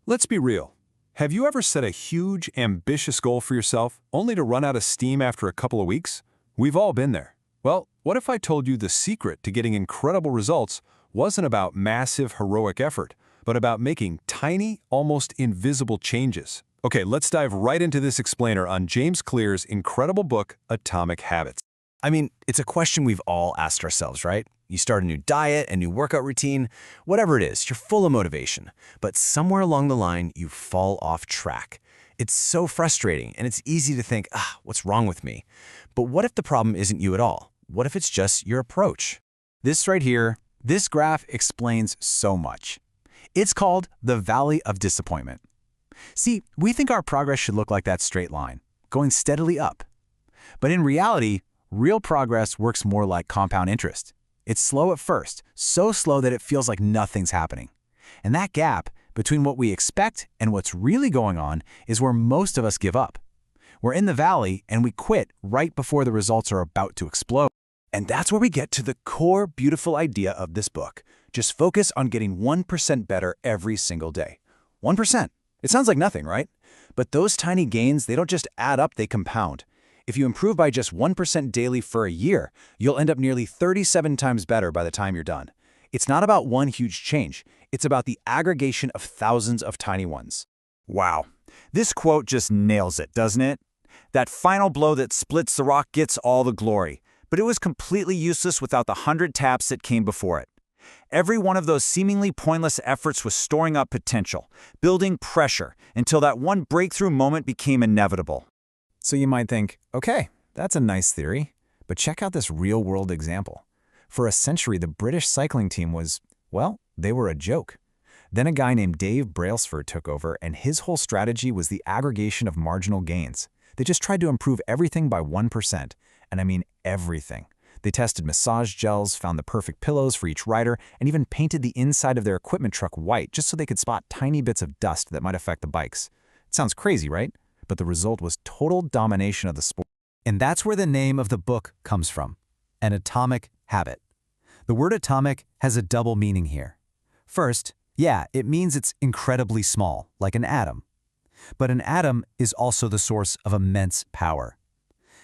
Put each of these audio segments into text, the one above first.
Let's be real. Have you ever set a huge, ambitious goal for yourself only to run out of steam after a couple of weeks? We've all been there. Well, what if I told you the secret to getting incredible results wasn't about massive, heroic effort, but about making tiny, almost invisible changes? Okay, let's dive right into this explainer on James Clear's incredible book, Atomic Habits. I mean, it's a question we've all asked ourselves, right? You start a new diet, a new workout routine, whatever it is, you're full of motivation. But somewhere along the line, you fall off track. It's so frustrating, and it's easy to think, what's wrong with me? But what if the problem isn't you at all? What if it's just your approach? This right here, this graph explains so much. It's called the Valley of Disappointment. See, we think our progress should look like that straight line, going steadily up. But in reality, real progress works more like compound interest. It's slow at first, so slow that it feels like nothing's happening. And that gap between what we expect and what's really going on is where most of us give up. We're in the valley and we quit right before the results are about to explode. And that's where we get to the core beautiful idea of this book. Just focus on getting 1% better every single day. 1%. It sounds like nothing, right? But those tiny gains, they don't just add up, they compound. If you improve by just 1% daily for a year, you'll end up nearly 37 times better by the time you're done. It's not about one huge change. It's about the aggregation of thousands of tiny ones. Wow. This quote just nails it, doesn't it? That final blow that splits the rock gets all the glory, but it was completely useless without the 100 taps that came before it. Every one of those seemingly pointless efforts was storing up potential, building pressure, until that one breakthrough moment became inevitable. So you might think, okay, that's a nice theory, but check out this real-world example. For a century, the British cycling team was, well, they were a joke. Then a guy named Dave Brailsford took over, and his whole strategy was the aggregation of marginal gains. They just tried to improve everything by 1%, and I mean everything. They tested massage gels, found the perfect pillows for each rider, and even painted the inside of their equipment truck white just so they could spot tiny bits of dust that might affect the bikes. It sounds crazy, right? But the result was total domination of the sport. And that's where the name of the book comes from, an atomic habit. The word atomic has a double meaning here. First, yeah, it means it's incredibly small, like an atom. But an atom is also the source of immense power.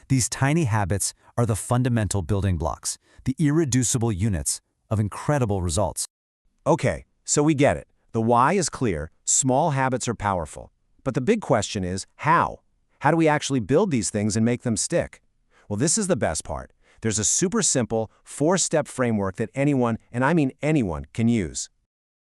These tiny habits are the fundamental building blocks, the irreducible units of incredible results. Okay, so we get it. The why is clear. Small habits are powerful. But the big question is, how? How do we actually build these things and make them stick? Well, this is the best part. There's a super simple, 4-step framework that anyone, and I mean anyone, can use.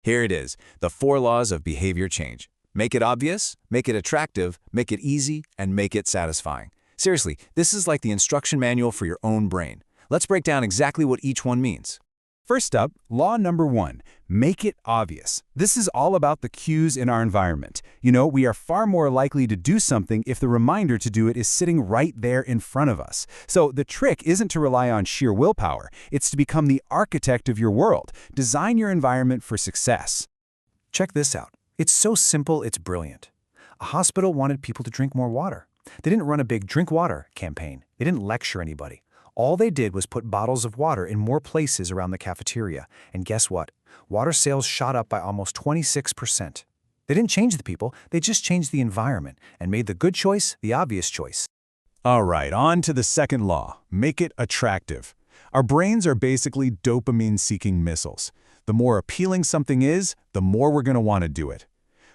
Here it is, the 4 laws of behavior change. Make it obvious, make it attractive, make it easy, and make it satisfying. Seriously, this is like the instruction manual for your own brain. Let's break down exactly what each one means. First up, law number 1, make it obvious. This is all about the cues in our environment. You know, we are far more likely to do something if the reminder to do it is sitting right there in front of us. So the trick isn't to rely on sheer willpower. It's to become the architect of your world. Design your environment for success. Check this out. It's so simple, it's brilliant. A hospital wanted people to drink more water. They didn't run a big drink water campaign. They didn't lecture anybody. All they did was put bottles of water in more places around the cafeteria. And guess what? Water sales shot up by almost 26%. They didn't change the people, they just changed the environment and made the good choice the obvious choice. All right, on to the second law. Make it attractive. Our brains are basically dopamine-seeking missiles. The more appealing something is, the more we're going to want to do it.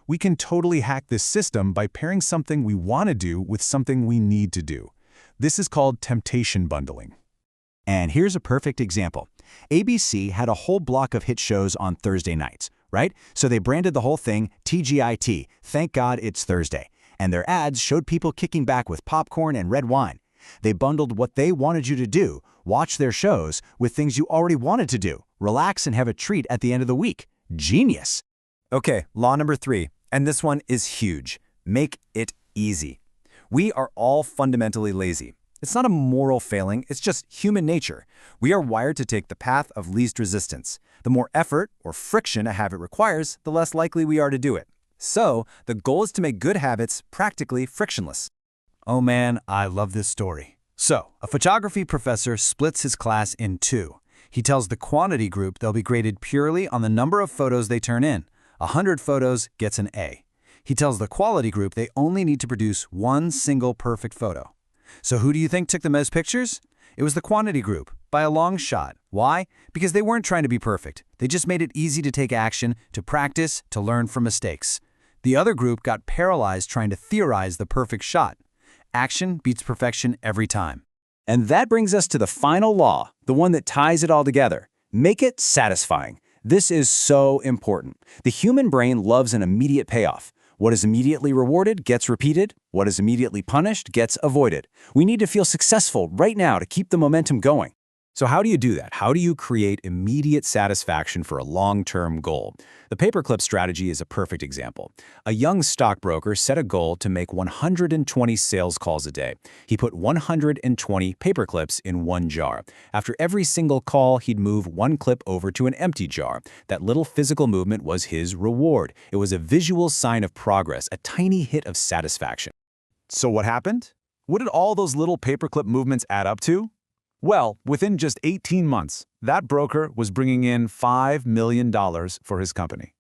We can totally hack this system by pairing something we want to do with something we need to do. This is called temptation bundling. And here's a perfect example. ABC had a whole block of hit shows on Thursday nights, right? So they branded the whole thing TGIT, Thank God It's Thursday. And their ads showed people kicking back with popcorn and red wine. They bundled what they wanted you to do, watch their shows, with things you already wanted to do, relax and have a treat at the end of the week. Genius! Okay, law number 3, and this one is huge. Make it easy. We are all fundamentally lazy. It's not a moral failing, it's just human nature. We are wired to take the path of least resistance. The more effort or friction a habit requires, the less likely we are to do it. So, the goal is to make good habits practically frictionless. Oh man, I love this story. So, a photography professor splits his class in 2. He tells the quantity group they'll be graded purely on the number of photos they turn in. 100 photos gets an A. He tells the quality group they only need to produce one single perfect photo. So who do you think took the most pictures? It was the quantity group, by a long shot. Why? Because they weren't trying to be perfect. They just made it easy to take action, to practice, to learn from mistakes. The other group got paralyzed trying to theorize the perfect shot. Action beats perfection every time. And that brings us to the final law, the one that ties it all together. Make it satisfying. This is so important. The human brain loves an immediate payoff. What is immediately rewarded gets repeated. What is immediately punished gets avoided. We need to feel successful right now to keep the momentum going. So how do you do that? How do you create immediate satisfaction for a long-term goal? The paperclip strategy is a perfect example. A young stockbroker set a goal to make 120 sales calls a day. He put 120 paperclips in one jar. After every single call, he'd move one clip over to an empty jar. That little physical movement was his reward. It was a visual sign of progress, a tiny hit of satisfaction. So what happened? What did all those little paperclip movements add up to? Well, within just 18 months, that broker was bringing in $5 million for his company.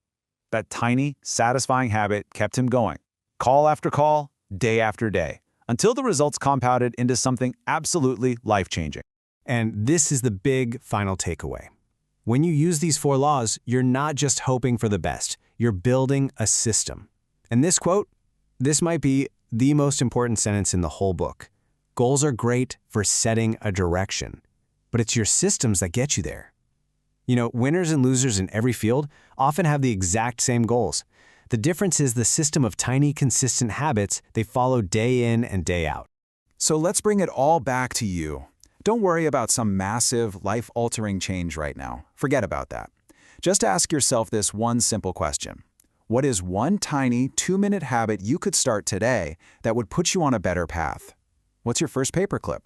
That tiny, satisfying habit kept him going, call after call, day after day, until the results compounded into something absolutely life-changing. And this is the big final takeaway. When you use these 4 laws, you're not just hoping for the best. You're building a system. And this quote, this might be the most important sentence in the whole book. Goals are great for setting a direction, but it's your systems that get you there. You know, winners and losers in every field often have the exact same goals. The difference is the system of tiny, consistent habits they follow day in and day out. So let's bring it all back to you. Don't worry about some massive, life-altering change right now. Forget about that. Just ask yourself this one simple question. What is one tiny 2-minute habit you could start today that would put you on a better path? What's your first paperclip?